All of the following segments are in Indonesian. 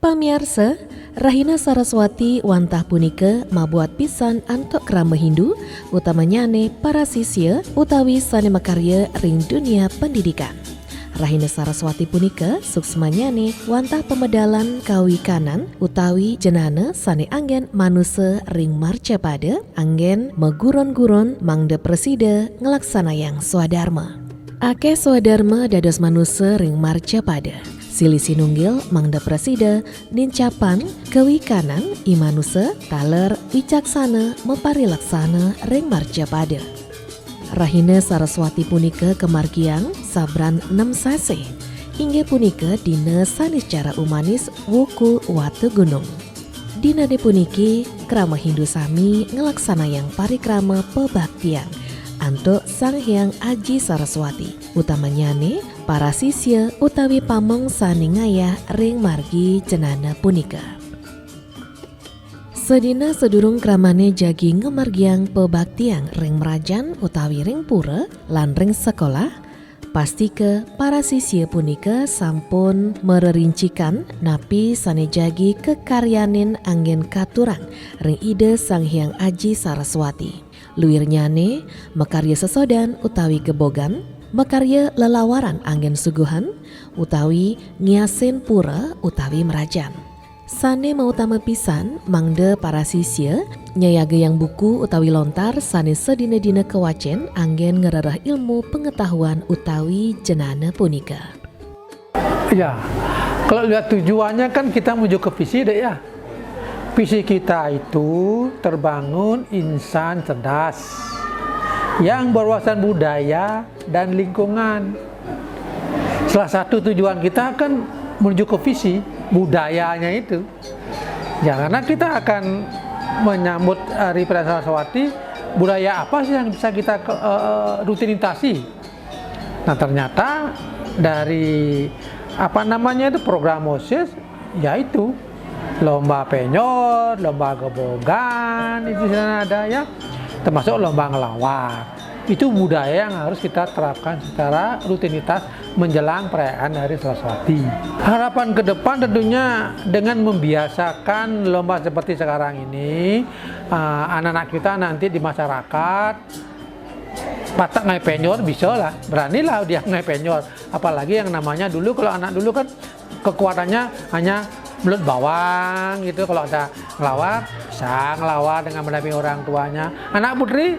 Pamirsa, Rahina Saraswati wantah punika mabuat pisan antuk krama Hindu, utamanyane para sisya utawi sane makarya ring dunia pendidikan. Rahina Saraswati punika suksmanyane wantah pemedalan kawikanan utawi jenana sane anggen manusia ring marcapada, anggen meguron-guron mangda presida ngelaksanayang swadharma. Akeh swadharma dados manusia ring marcapada. Silih sinunggil mangda presida nincapan kawikanan imanusa taler wicaksana meparilaksana ring marcapada. Rahina Saraswati punika kemargiang sabran 6 sase. Inggih punika dina sanis cara umanis wuku watu gunung. Dina de puniki krama Hindu sami ngelaksanayang parikrama pebaktian antuk Sang Hyang Aji Saraswati, utamanyane para sisya utawi pamong saningayah ring margi jenana punika. Sedina sedurung kramane jagi ngemargiang pebaktiang ring merajan utawi ring pura lan ring sekolah, pasti ke para sisya punika sampun mererincikan napi sane jagi kekaryanin anggen katurang ring ide Sang Hyang Aji Saraswati. Luirnyane mekarya sesodan utawi gebogan, mekarya lelawaran anggen suguhan utawi ngiasen pura utawi merajan. Sane mautama pisan mangde para sisya nyayaga yang buku utawi lontar sane sedina-dina kewacen anggen ngererah ilmu pengetahuan utawi jenana punika. Ya, kalau lihat tujuannya kan kita menuju ke visi deh ya. Visi kita itu terbangun insan cerdas yang berwawasan budaya dan lingkungan. Salah satu tujuan kita kan menuju ke visi budayanya itu. Ya, karena kita akan menyambut Hari Perayaan Saraswati, budaya apa sih yang bisa kita rutinitasi? Nah, ternyata dari program OSIS yaitu lomba penyor, lomba gebogan, itu sana ada ya, termasuk lomba ngelawar. Itu budaya yang harus kita terapkan secara rutinitas menjelang perayaan Hari Saraswati. Harapan ke depan tentunya dengan membiasakan lomba seperti sekarang ini, anak-anak kita nanti di masyarakat patak ngai penyor bisa lah, beranilah dia ngai penyor. Apalagi yang namanya dulu, kalau anak dulu kan kekuatannya hanya belut bawang gitu, kalau ada ngelawar bisa ngelawar dengan mendampingi orang tuanya. Anak putri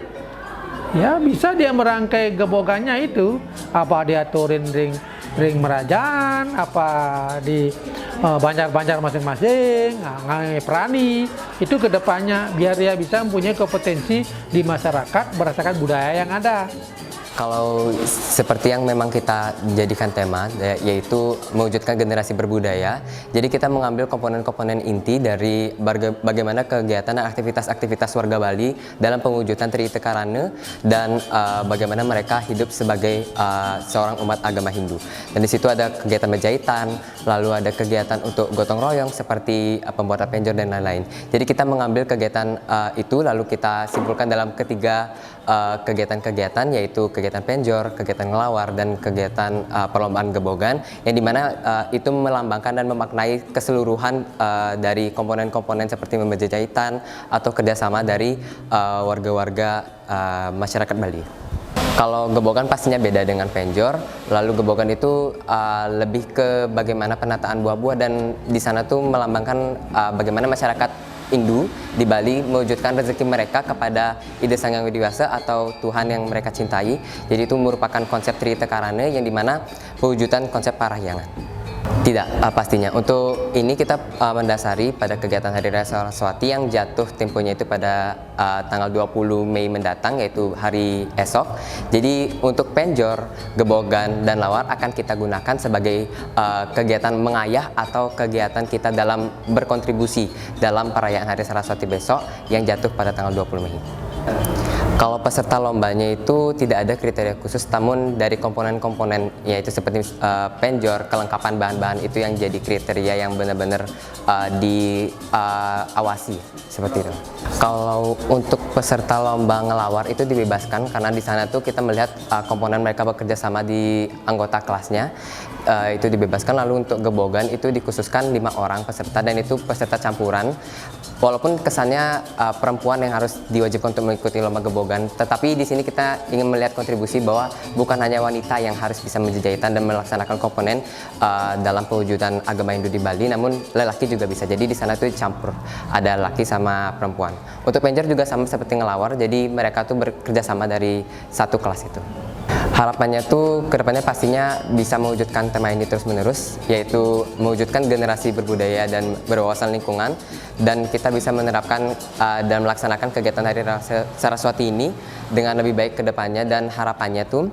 ya bisa dia merangkai gebogannya itu, apa dia turin ring merajan, apa di banjar-banjar masing-masing, ngai perani, itu kedepannya biar dia bisa mempunyai kompetensi di masyarakat berdasarkan budaya yang ada. Kalau seperti yang memang kita jadikan tema, yaitu mewujudkan generasi berbudaya, jadi kita mengambil komponen-komponen inti dari bagaimana kegiatan dan aktivitas-aktivitas warga Bali dalam pewujudan Triyuta Karana dan bagaimana mereka hidup sebagai seorang umat agama Hindu. Dan di situ ada kegiatan menjahitan, lalu ada kegiatan untuk gotong royong seperti pembuatan penjor dan lain-lain. Jadi kita mengambil kegiatan itu lalu kita simpulkan dalam ketiga kegiatan-kegiatan, yaitu kegiatan penjor, kegiatan ngelawar, dan kegiatan perlombaan gebogan, yang dimana itu melambangkan dan memaknai keseluruhan dari komponen-komponen seperti menjahitan atau kerjasama dari warga-warga masyarakat Bali. Kalau gebogan pastinya beda dengan penjor, lalu gebogan itu lebih ke bagaimana penataan buah-buah, dan di sana tuh melambangkan bagaimana masyarakat Hindu di Bali mewujudkan rezeki mereka kepada ide Sang Hyang Widi-Wasa atau Tuhan yang mereka cintai. Jadi itu merupakan konsep Triyuta Karana yang dimana pewujudan konsep parahyangan. Tidak, pastinya. Untuk ini kita mendasari pada kegiatan Hari Raya Saraswati yang jatuh temponya itu pada tanggal 20 Mei mendatang, yaitu hari esok. Jadi untuk penjor, gebogan, dan lawar akan kita gunakan sebagai kegiatan mengayah atau kegiatan kita dalam berkontribusi dalam perayaan Hari Saraswati besok yang jatuh pada tanggal 20 Mei. Kalau peserta lombanya itu tidak ada kriteria khusus, namun dari komponen-komponen yaitu seperti penjor, kelengkapan bahan-bahan itu yang jadi kriteria yang benar-benar diawasi seperti itu. Kalau untuk peserta lomba ngelawar itu dibebaskan karena di sana tuh kita melihat komponen mereka bekerja sama di anggota kelasnya, itu dibebaskan. Lalu untuk gebogan itu dikhususkan 5 orang peserta dan itu peserta campuran. Walaupun kesannya perempuan yang harus diwajibkan untuk mengikuti lomba gebogan, tetapi di sini kita ingin melihat kontribusi bahwa bukan hanya wanita yang harus bisa menjahitan dan melaksanakan komponen dalam pewujudan agama Hindu di Bali, namun lelaki juga bisa. Jadi di sana tuh campur, ada laki sama perempuan. Untuk penjor juga sama seperti ngelawar, jadi mereka tuh bekerja sama dari satu kelas itu. Harapannya tuh kedepannya pastinya bisa mewujudkan tema ini terus-menerus, yaitu mewujudkan generasi berbudaya dan berwawasan lingkungan, dan kita bisa menerapkan dan melaksanakan kegiatan Hari Raya Saraswati ini dengan lebih baik kedepannya, dan harapannya tuh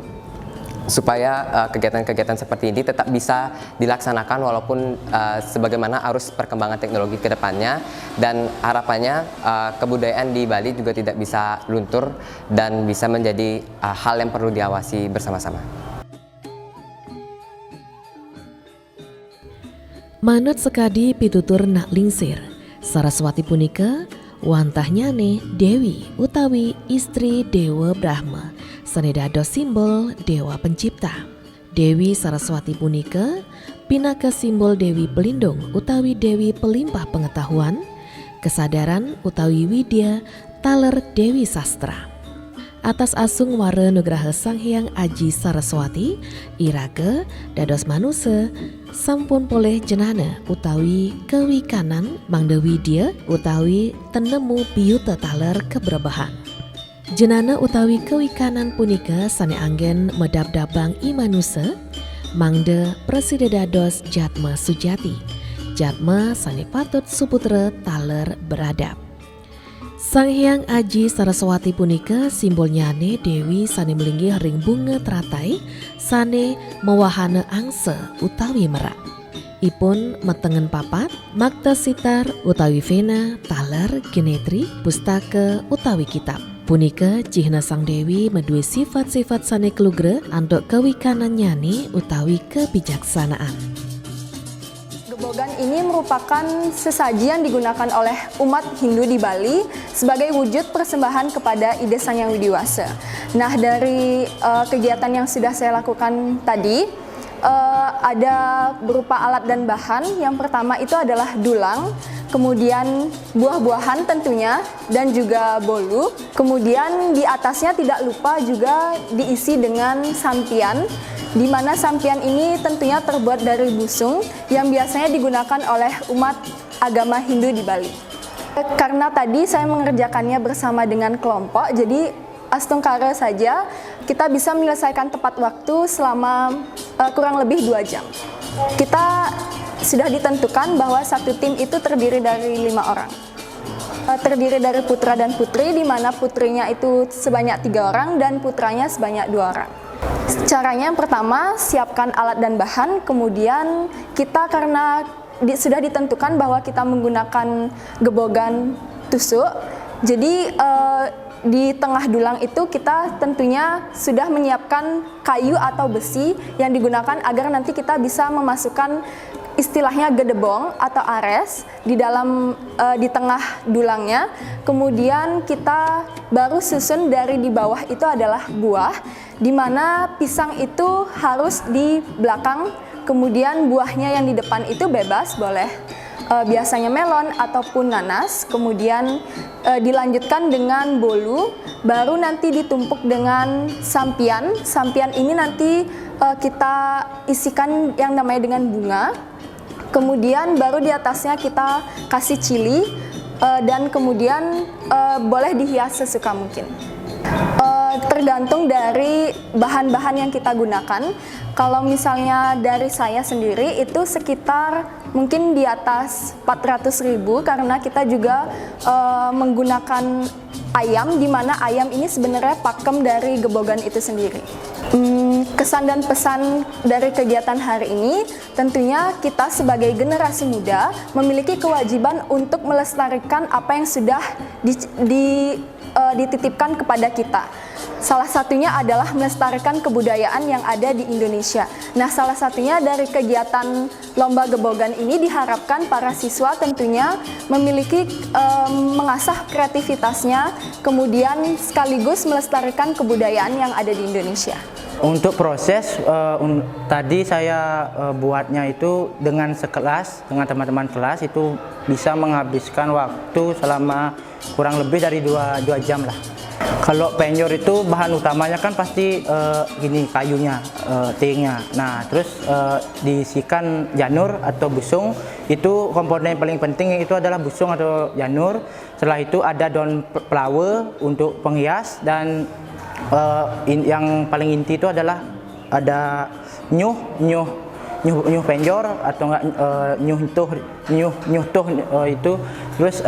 supaya kegiatan-kegiatan seperti ini tetap bisa dilaksanakan walaupun sebagaimana arus perkembangan teknologi ke depannya, dan harapannya kebudayaan di Bali juga tidak bisa luntur dan bisa menjadi hal yang perlu diawasi bersama-sama. Manut sekadi pitutur nak lingsir, Saraswati punika wantah nyane Dewi utawi istri Dewa Brahma, sanedados simbol Dewa Pencipta. Dewi Saraswati punika pinaka simbol Dewi Pelindung utawi Dewi Pelimpah Pengetahuan, kesadaran utawi widya taler Dewi Sastra. Atas asung wara nugraha Sang Hyang Aji Saraswati, iraga dados manusa sampun poleh jenana utawi kewikanan mangda widya utawi tenemu piyuta taler keberbahan. Jenana utawi kewikanan punika sane anggen medab-dabang imanusa mangda presida dados Jatma Sujati. Jatma sane patut suputra taler beradab. Sang Hyang Aji Saraswati punika simbol nyane Dewi sane melinggih ring bunga teratai sane mewahana angsa utawi merak. Ipun metengen papat, makta sitar utawi vena, taler, genetri, pustaka utawi kitab. Punika cihna Sang Dewi medue sifat-sifat sane kelugre antuk kewikanan nyane utawi kebijaksanaan. Gebogan ini merupakan sesaji yang digunakan oleh umat Hindu di Bali sebagai wujud persembahan kepada Ide Sang Hyang Widiwasa. Nah, dari kegiatan yang sudah saya lakukan tadi, ada berupa alat dan bahan. Yang pertama itu adalah dulang, kemudian buah-buahan tentunya, dan juga bolu. Kemudian di atasnya tidak lupa juga diisi dengan sampian, di mana sampian ini tentunya terbuat dari busung yang biasanya digunakan oleh umat agama Hindu di Bali. Karena tadi saya mengerjakannya bersama dengan kelompok, jadi astungkara saja kita bisa menyelesaikan tepat waktu selama kurang lebih 2 jam. Kita sudah ditentukan bahwa satu tim itu terdiri dari 5 orang. Terdiri dari putra dan putri, di mana putrinya itu sebanyak 3 orang dan putranya sebanyak 2 orang. Caranya yang pertama, siapkan alat dan bahan, kemudian kita karena sudah ditentukan bahwa kita menggunakan gebogan tusuk, jadi di tengah dulang itu kita tentunya sudah menyiapkan kayu atau besi yang digunakan agar nanti kita bisa memasukkan istilahnya gedebong atau ares di dalam di tengah dulangnya. Kemudian kita baru susun dari di bawah itu adalah buah, di mana pisang itu harus di belakang, kemudian buahnya yang di depan itu bebas, boleh biasanya melon ataupun nanas. Kemudian dilanjutkan dengan bolu, baru nanti ditumpuk dengan sampian. Sampian ini nanti kita isikan yang namanya dengan bunga. Kemudian baru di atasnya kita kasih cili dan kemudian boleh dihias sesuka mungkin. Tergantung dari bahan-bahan yang kita gunakan. Kalau misalnya dari saya sendiri itu sekitar mungkin di atas 400.000 karena kita juga menggunakan ayam, di mana ayam ini sebenarnya pakem dari gebogan itu sendiri. Kesan dan pesan dari kegiatan hari ini, tentunya kita sebagai generasi muda memiliki kewajiban untuk melestarikan apa yang sudah dititipkan kepada kita. Salah satunya adalah melestarikan kebudayaan yang ada di Indonesia. Nah, salah satunya dari kegiatan Lomba Gebogan ini diharapkan para siswa tentunya memiliki mengasah kreativitasnya, kemudian sekaligus melestarikan kebudayaan yang ada di Indonesia. Untuk proses tadi saya buatnya itu dengan sekelas, dengan teman-teman kelas itu bisa menghabiskan waktu selama kurang lebih dari 2 jam lah. Kalau penjor itu bahan utamanya kan pasti gini kayunya, tiingnya. Nah, terus diisikan janur atau busung. Itu komponen paling penting itu adalah busung atau janur. Setelah itu ada daun pelawe untuk penghias dan yang paling inti itu adalah ada nyuh penjor atau enggak nyuh tuh itu. Terus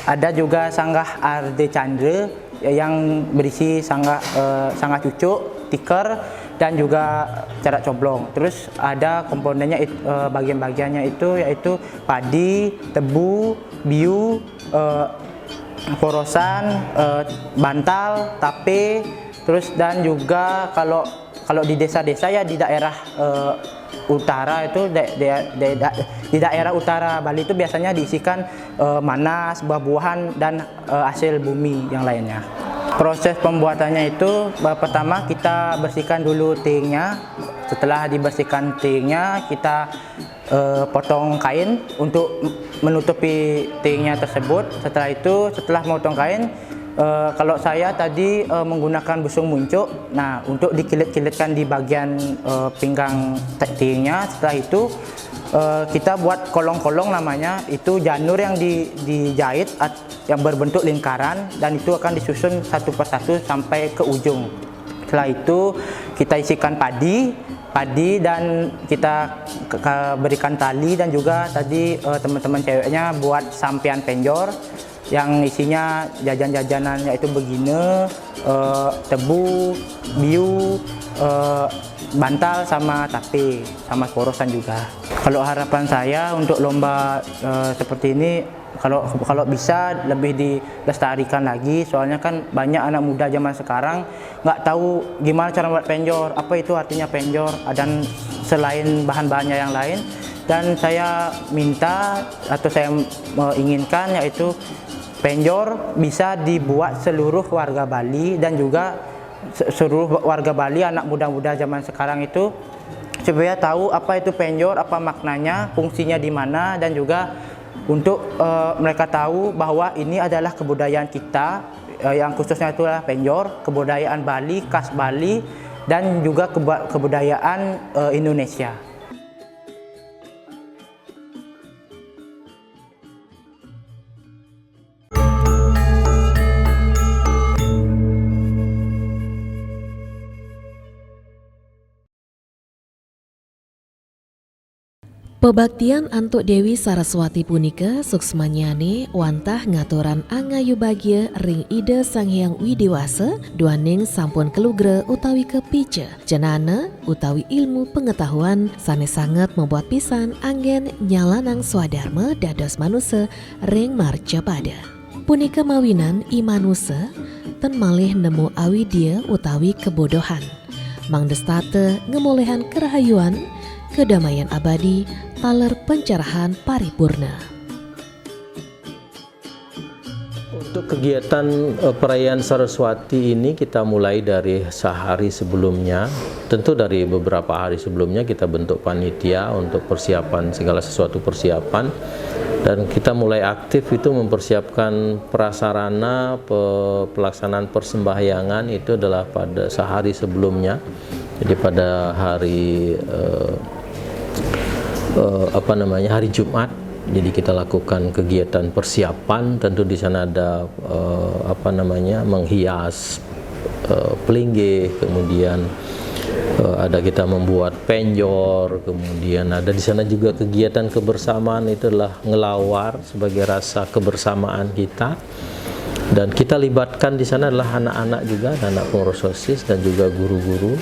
ada juga sanggah arde candre yang berisi sanggah cucuk, tikar dan juga carak coblong. Terus ada komponennya bagian-bagiannya itu yaitu padi, tebu, biu, porosan, bantal, tape, terus dan juga kalau di desa-desa ya di daerah utara itu di daerah utara Bali itu biasanya diisikan manas, buah-buahan dan hasil bumi yang lainnya. Proses pembuatannya itu pertama kita bersihkan dulu tiingnya. Setelah dibersihkan tiingnya kita potong kain untuk menutupi tiingnya tersebut. Setelah memotong kain, kalau saya tadi menggunakan busung muncuk. Nah, untuk dikilit-kilitkan di bagian pinggang tiingnya. Setelah itu kita buat kolong-kolong namanya. Itu janur yang dijahit yang berbentuk lingkaran dan itu akan disusun satu persatu sampai ke ujung. Setelah itu kita isikan padi dan kita berikan tali dan juga tadi teman-teman ceweknya buat sampian penjor yang isinya jajan-jajanan yaitu begine, tebu, biu, bantal sama tape sama porosan juga. Kalau harapan saya untuk lomba seperti ini kalau bisa lebih dilestarikan lagi, soalnya kan banyak anak muda zaman sekarang nggak tahu gimana cara membuat penjor, apa itu artinya penjor, dan selain bahan-bahannya yang lain. Dan saya minta atau saya menginginkan yaitu penjor bisa dibuat seluruh warga Bali dan juga seluruh warga Bali, anak muda-muda zaman sekarang itu supaya tahu apa itu penjor, apa maknanya, fungsinya di mana, dan juga untuk mereka tahu bahwa ini adalah kebudayaan kita, yang khususnya itulah penjor, kebudayaan Bali, khas Bali, dan juga kebudayaan Indonesia. Pebaktian antuk Dewi Saraswati punika suksmanyane wantah ngaturan angayu bagya ring ide Sang Hyang Widiwasa duaning sampun kelugre utawi kepice jenana utawi ilmu pengetahuan sanes sangat membuat pisan anggen nyalanang swadharma dados manusia ring marja pada. Punika mawinan imanusa ten malih nemu awidya utawi kebodohan. Mangdestate ngemolehan kerahayuan kedamaian abadi, taler pencerahan paripurna. Untuk kegiatan perayaan Saraswati ini kita mulai dari sehari sebelumnya. Tentu dari beberapa hari sebelumnya kita bentuk panitia untuk persiapan segala sesuatu persiapan. Dan kita mulai aktif itu mempersiapkan prasarana pelaksanaan persembahyangan itu adalah pada sehari sebelumnya. Jadi pada hari hari Jumat, jadi kita lakukan kegiatan persiapan. Tentu di sana ada menghias pelinggih, kemudian ada kita membuat penjor, kemudian ada di sana juga kegiatan kebersamaan, itu adalah ngelawar sebagai rasa kebersamaan kita. Dan kita libatkan di sana adalah anak-anak juga, anak pengurus OSIS dan juga guru-guru.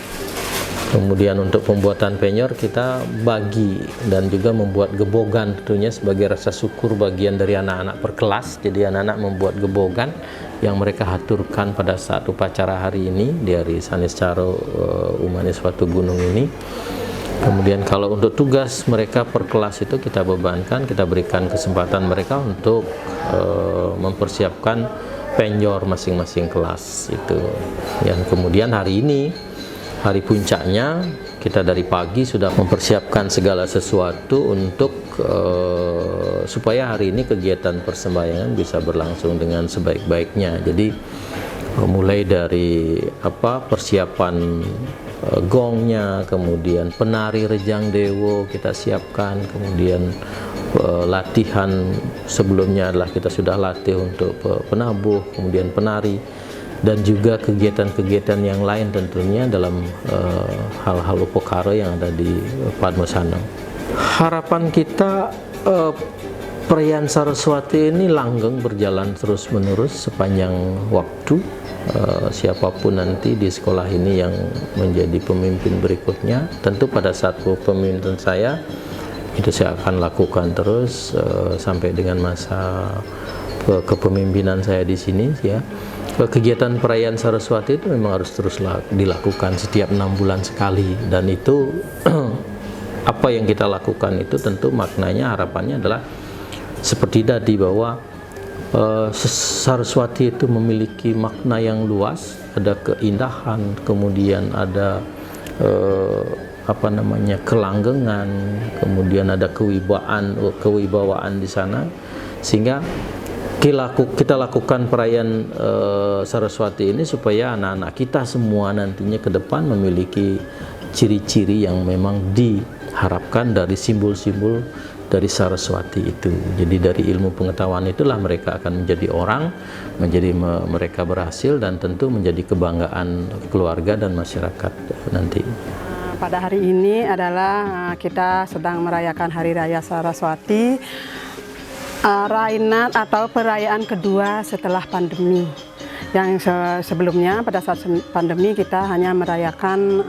Kemudian untuk pembuatan penjor kita bagi dan juga membuat gebogan tentunya sebagai rasa syukur bagian dari anak-anak per kelas. Jadi anak-anak membuat gebogan yang mereka haturkan pada saat upacara hari ini dari Sanes Caro Umanis Watu Gunung ini. Kemudian kalau untuk tugas mereka per kelas itu kita bebankan, kita berikan kesempatan mereka untuk mempersiapkan penjor masing-masing kelas itu. Yang kemudian hari ini, hari puncaknya, kita dari pagi sudah mempersiapkan segala sesuatu untuk supaya hari ini kegiatan persembahyangan bisa berlangsung dengan sebaik-baiknya. Jadi mulai dari persiapan gongnya, kemudian penari Rejang Dewo kita siapkan, kemudian latihan sebelumnya adalah kita sudah latih untuk penabuh, kemudian penari, dan juga kegiatan-kegiatan yang lain tentunya dalam hal-hal upokara yang ada di Padmasana. Harapan kita perayaan Saraswati ini langgeng berjalan terus-menerus sepanjang waktu. Siapapun nanti di sekolah ini yang menjadi pemimpin berikutnya, tentu pada saat kepemimpinan saya itu saya akan lakukan terus sampai dengan masa kepemimpinan saya di sini ya. Kegiatan perayaan Saraswati itu memang harus terus dilakukan setiap 6 bulan sekali, dan itu apa yang kita lakukan itu tentu maknanya, harapannya adalah seperti tadi bahwa Saraswati itu memiliki makna yang luas, ada keindahan, kemudian ada kelanggengan, kemudian ada kewibawaan di sana, sehingga kita lakukan perayaan Saraswati ini supaya anak-anak kita semua nantinya ke depan memiliki ciri-ciri yang memang diharapkan dari simbol-simbol dari Saraswati itu. Jadi dari ilmu pengetahuan itulah mereka akan menjadi orang, mereka berhasil, dan tentu menjadi kebanggaan keluarga dan masyarakat nanti. Pada hari ini adalah kita sedang merayakan Hari Raya Saraswati, Rainat atau perayaan kedua setelah pandemi. Yang sebelumnya pada saat pandemi kita hanya merayakan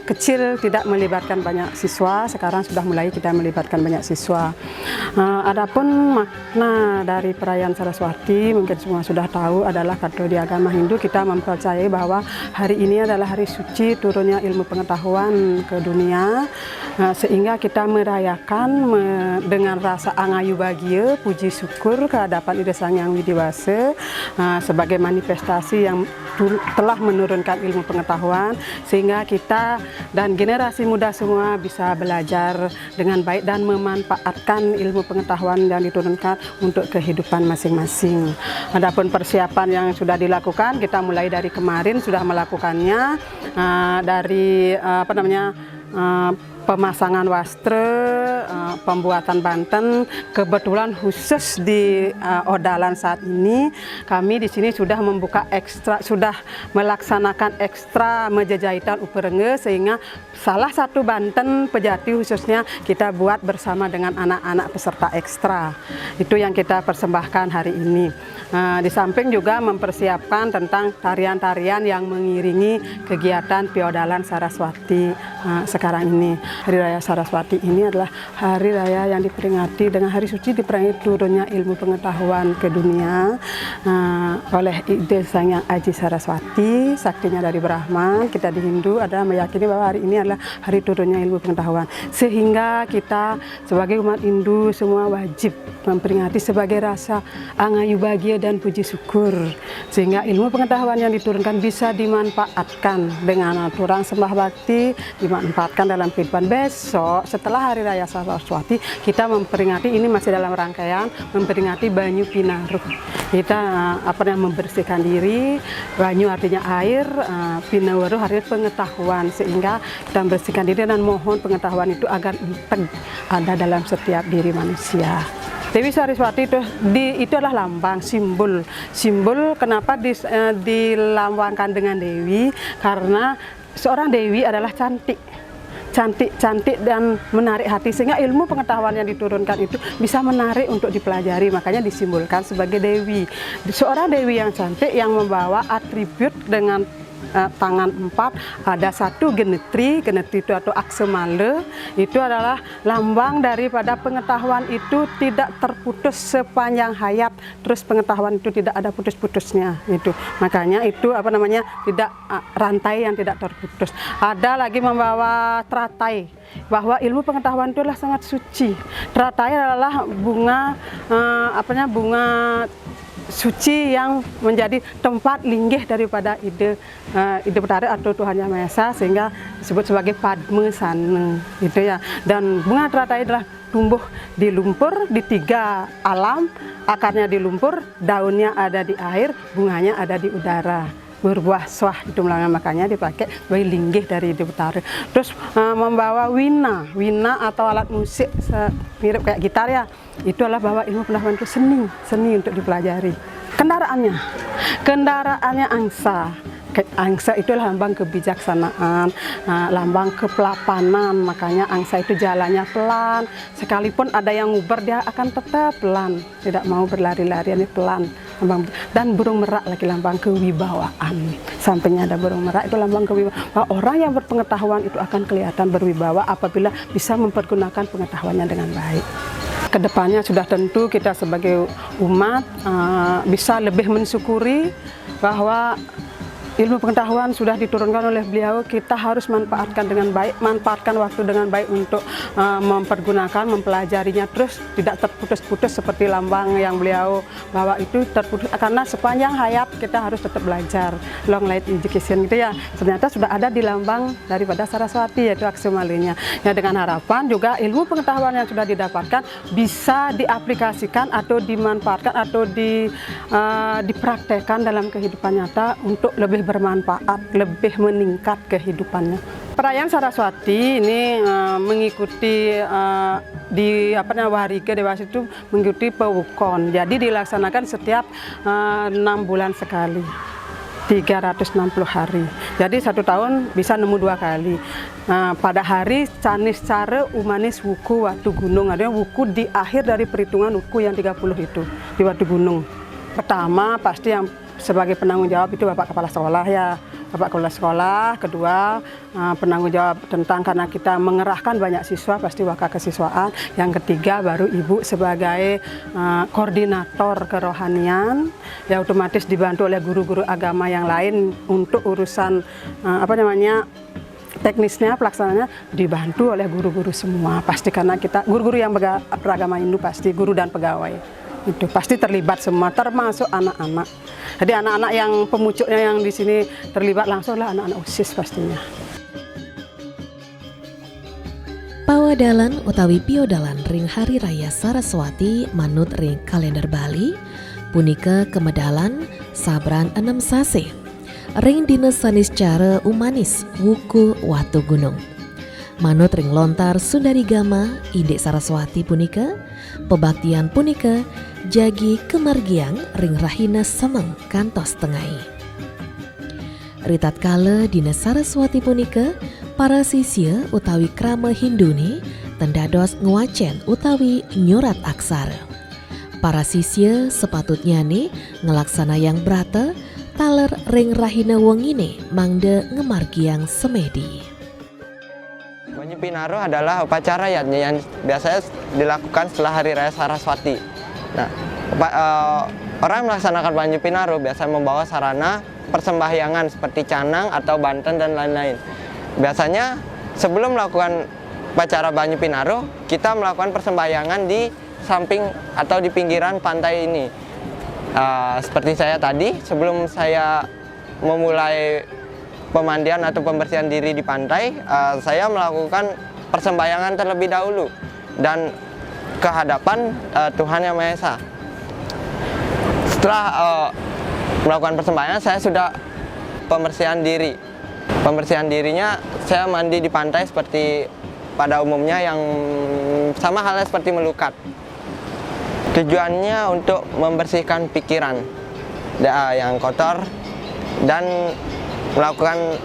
kecil, tidak melibatkan banyak siswa. Sekarang sudah mulai kita melibatkan banyak siswa. Adapun makna dari perayaan Saraswati mungkin semua sudah tahu adalah kalau di agama Hindu kita mempercayai bahwa hari ini adalah hari suci turunnya ilmu pengetahuan ke dunia, sehingga kita merayakan dengan rasa angayu bahagia, puji syukur kehadapan Ida Sang Hyang Widiwasa sebagai manifestasi yang telah menurunkan ilmu pengetahuan, sehingga kita dan generasi muda semua bisa belajar dengan baik dan memanfaatkan ilmu pengetahuan yang diturunkan untuk kehidupan masing-masing. Adapun persiapan yang sudah dilakukan, kita mulai dari kemarin sudah melakukannya, dari pemasangan wastra, pembuatan banten. Kebetulan khusus di Odalan saat ini kami di sini sudah melaksanakan ekstra meja jahitan uperenge, sehingga salah satu banten pejati khususnya kita buat bersama dengan anak-anak peserta ekstra. Itu yang kita persembahkan hari ini. Di samping juga mempersiapkan tentang tarian-tarian yang mengiringi kegiatan Piodalan Saraswati sekarang ini. Hari Raya Saraswati ini adalah hari raya yang diperingati dengan hari suci, diperingati turunnya ilmu pengetahuan ke dunia oleh Ida Sang Hyang Aji Saraswati, saktinya dari Brahman. Kita di Hindu adalah meyakini bahwa hari ini adalah hari turunnya ilmu pengetahuan, sehingga kita sebagai umat Hindu semua wajib memperingati sebagai rasa angayu bahagia dan puji syukur, sehingga ilmu pengetahuan yang diturunkan bisa dimanfaatkan dengan aturan sembah bakti, dimanfaatkan dalam kehidupan. Besok setelah Hari Raya Saraswati kita memperingati, ini masih dalam rangkaian memperingati Banyu Pinaruh. Kita membersihkan diri. Banyu artinya air, Pinaruh artinya pengetahuan, sehingga kita membersihkan diri dan mohon pengetahuan itu agar ada dalam setiap diri manusia. Dewi Saraswati itu adalah lambang, simbol kenapa dilambangkan dengan Dewi, karena seorang Dewi adalah cantik dan menarik hati, sehingga ilmu pengetahuan yang diturunkan itu bisa menarik untuk dipelajari, makanya disimbolkan sebagai Dewi. Seorang Dewi yang cantik yang membawa atribut dengan tangan 4 ada satu genetri itu atau aksemale, itu adalah lambang daripada pengetahuan itu tidak terputus sepanjang hayat, terus pengetahuan itu tidak ada putus-putusnya itu. Makanya itu tidak rantai yang tidak terputus. Ada lagi membawa teratai, bahwa ilmu pengetahuan itu adalah sangat suci. Teratai adalah bunga bunga suci yang menjadi tempat linggih daripada ide Betara atau Tuhan Yang Maha Esa, sehingga disebut sebagai Padma Sana gitu ya. Dan bunga teratai adalah tumbuh di lumpur di 3 alam, akarnya di lumpur, daunnya ada di air, bunganya ada di udara, berbuah swah, itu makanya dipakai sebagai linggih dari ide Betara. Terus membawa wina atau alat musik mirip kayak gitar ya, itu adalah bahwa ilmu pengetahuan itu seni untuk dipelajari. Kendaraannya angsa. Angsa itu lambang kebijaksanaan, lambang kepelapanan, makanya angsa itu jalannya pelan, sekalipun ada yang nguber dia akan tetap pelan, tidak mau berlari-lari, ini pelan. Dan burung merak lagi lambang kewibawaan, sampingnya ada burung merak itu lambang kewibawaan. Orang yang berpengetahuan itu akan kelihatan berwibawa apabila bisa mempergunakan pengetahuannya dengan baik. Kedepannya sudah tentu kita sebagai umat bisa lebih mensyukuri bahwa ilmu pengetahuan sudah diturunkan oleh beliau, kita harus manfaatkan dengan baik, manfaatkan waktu dengan baik untuk mempergunakan, mempelajarinya, terus tidak terputus-putus seperti lambang yang beliau bawa itu terputus, karena sepanjang hayat kita harus tetap belajar, long life education gitu ya. Ternyata sudah ada di lambang daripada Saraswati, yaitu aksemalinya. Ya, dengan harapan juga ilmu pengetahuan yang sudah didapatkan bisa diaplikasikan atau dimanfaatkan atau dipraktekkan dalam kehidupan nyata untuk lebih bermanfaat, lebih meningkat kehidupannya. Perayaan Saraswati ini mengikuti di Warike Dewasa itu mengikuti pewukon. Jadi dilaksanakan setiap 6 bulan sekali. 360 hari. Jadi 1 tahun bisa nemu 2 kali. Pada hari Canis Care Umanis Wuku Watu Gunung. Artinya wuku di akhir dari perhitungan wuku yang 30 itu di Watu Gunung. Pertama pasti yang sebagai penanggung jawab itu Bapak Kepala Sekolah ya, Bapak Kepala Sekolah. Kedua penanggung jawab tentang karena kita mengerahkan banyak siswa pasti Waka Kesiswaan. Yang ketiga baru Ibu sebagai koordinator kerohanian, ya otomatis dibantu oleh guru-guru agama yang lain untuk urusan teknisnya, pelaksananya dibantu oleh guru-guru semua. Pasti karena kita guru-guru yang beragama Hindu pasti guru dan pegawai itu pasti terlibat semua, termasuk anak-anak. Jadi anak-anak yang pemucuknya yang di sini terlibat langsung lah anak-anak OSIS pastinya. Pawadalan utawi piodalan ring Hari Raya Saraswati manut ring kalender Bali punika kemedalan sabran 6 sase ring dina Sanis Care Umanis Wuku Watu Gunung. Manut ring lontar Sundari Gama Indek Saraswati punika pebaktian punika jagi kemargiang ring Rahina Semeng kantos tengai. Ritat kala dina Saraswati punika para sisya utawi krama Hinduni tendados ngwacen utawi nyurat aksara. Para sisya sepatutnya nih ngelaksana yang brata taler ring Rahina wengine mangde ngemargiang semedi. Banyu Pinaro adalah upacara yang biasanya dilakukan setelah Hari Raya Saraswati. Nah, orang melaksanakan Banyu Pinaro biasanya membawa sarana persembahyangan seperti canang atau banten dan lain-lain. Biasanya sebelum melakukan upacara Banyu Pinaro, kita melakukan persembahyangan di samping atau di pinggiran pantai ini. Seperti saya tadi, sebelum saya memulai pemandian atau pembersihan diri di pantai, saya melakukan persembahyangan terlebih dahulu dan ke hadapan Tuhan Yang Maha Esa. Setelah melakukan persembahyangan, saya sudah pembersihan diri. Pembersihan dirinya saya mandi di pantai seperti pada umumnya, yang sama halnya seperti melukat. Tujuannya untuk membersihkan pikiran yang kotor dan melakukan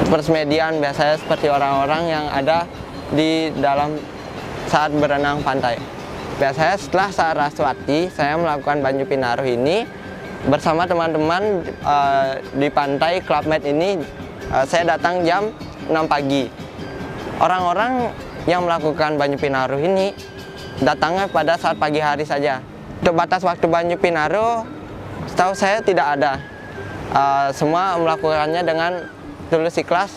persemedian biasanya seperti orang-orang yang ada di dalam saat berenang pantai. Biasanya setelah Saraswati saya melakukan Banyu Pinaro ini, bersama teman-teman di pantai Club Med ini, saya datang jam 6 pagi. Orang-orang yang melakukan Banyu Pinaruh ini datangnya pada saat pagi hari saja. Untuk batas waktu Banyu Pinaruh, setahu saya tidak ada. Semua melakukannya dengan tulus ikhlas,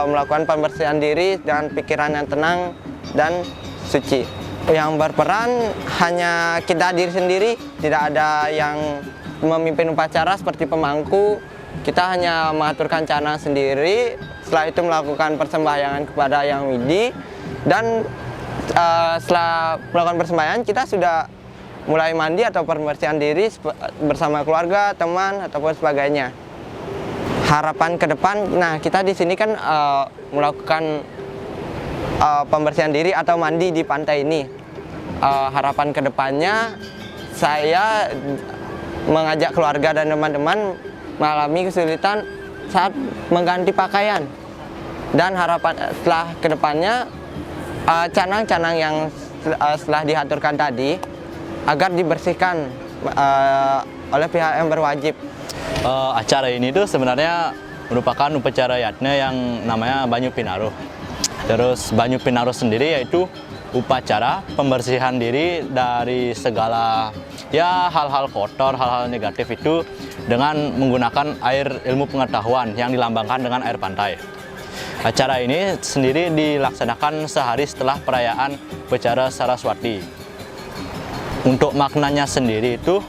melakukan pembersihan diri dengan pikiran yang tenang dan suci. Yang berperan hanya kita diri sendiri, tidak ada yang memimpin upacara seperti pemangku. Kita hanya mengaturkan canang sendiri, setelah itu melakukan persembahyangan kepada Yang Widi, dan setelah melakukan persembahyangan kita sudah mulai mandi atau pembersihan diri bersama keluarga, teman, ataupun sebagainya. Harapan ke depan, nah kita di sini kan melakukan pembersihan diri atau mandi di pantai ini. Harapan kedepannya saya mengajak keluarga dan teman-teman mengalami kesulitan saat mengganti pakaian, dan harapan setelah kedepannya canang-canang yang setelah diaturkan tadi agar dibersihkan oleh pihak yang berwajib. Acara ini tuh sebenarnya merupakan upacara yatna yang namanya Banyu Pinaruh. Terus Banyu Pinaruh sendiri yaitu upacara pembersihan diri dari segala hal-hal kotor, hal-hal negatif itu dengan menggunakan air ilmu pengetahuan yang dilambangkan dengan air pantai. Acara ini sendiri dilaksanakan sehari setelah perayaan upacara Saraswati. Untuk maknanya sendiri itu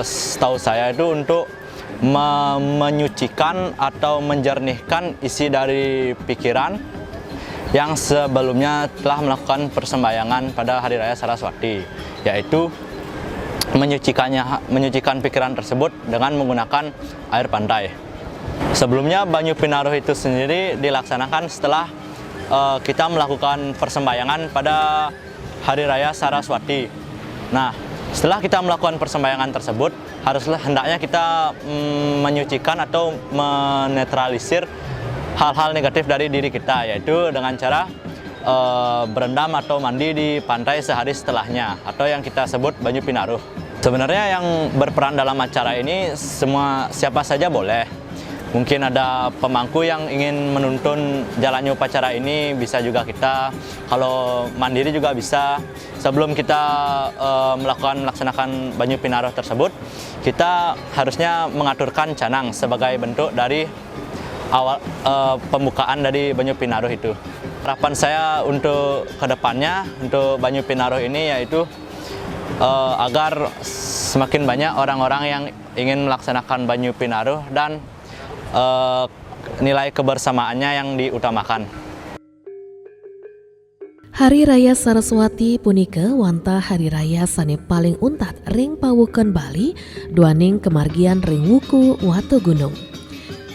setahu saya itu untuk menyucikan atau menjernihkan isi dari pikiran yang sebelumnya telah melakukan persembahyangan pada Hari Raya Saraswati, yaitu menyucikan pikiran tersebut dengan menggunakan air pantai. Sebelumnya Banyu Pinaruh itu sendiri dilaksanakan setelah kita melakukan persembahyangan pada Hari Raya Saraswati. Nah, setelah kita melakukan persembahyangan tersebut, hendaknya kita menyucikan atau menetralisir hal-hal negatif dari diri kita, yaitu dengan cara berendam atau mandi di pantai sehari setelahnya, atau yang kita sebut Banyu Pinaruh. Sebenarnya yang berperan dalam acara ini siapa saja boleh. Mungkin ada pemangku yang ingin menuntun jalannya upacara ini, bisa juga kita. Kalau mandiri juga bisa. Sebelum kita melaksanakan Banyu Pinaruh tersebut, kita harusnya mengaturkan canang sebagai bentuk dari awal pembukaan dari Banyu Pinaruh itu. Harapan saya untuk kedepannya untuk Banyu Pinaruh ini yaitu agar semakin banyak orang-orang yang ingin melaksanakan Banyu Pinaruh dan nilai kebersamaannya yang diutamakan. Hari Raya Saraswati punika wanta hari raya sane paling untat ring pawukan Bali duaning kemargian ring wuku watu gunung.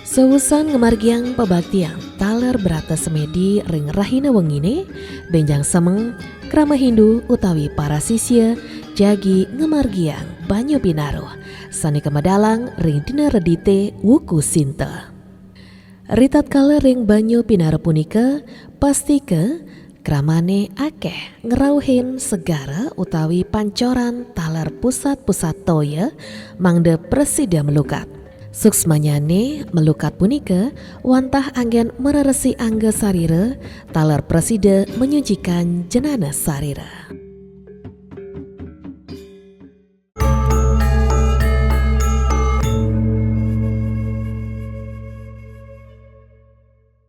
Sewusan ngemargiang pebaktian taler berata semedi ring rahina wengine benjang semeng krama Hindu utawi para sisya jagi ngemargiang Banyu Pinaruh sane kemadalang ring dina redite wuku sinta. Ritat kala ring Banyu Pinaruh punika pasti ke kramane akeh ngerauhin segara utawi pancoran taler pusat-pusat toya mangde presida melukat. Suksmanyane melukat punika wantah anggen mereresi angga sarira taler presida menyucikan jenana sarira.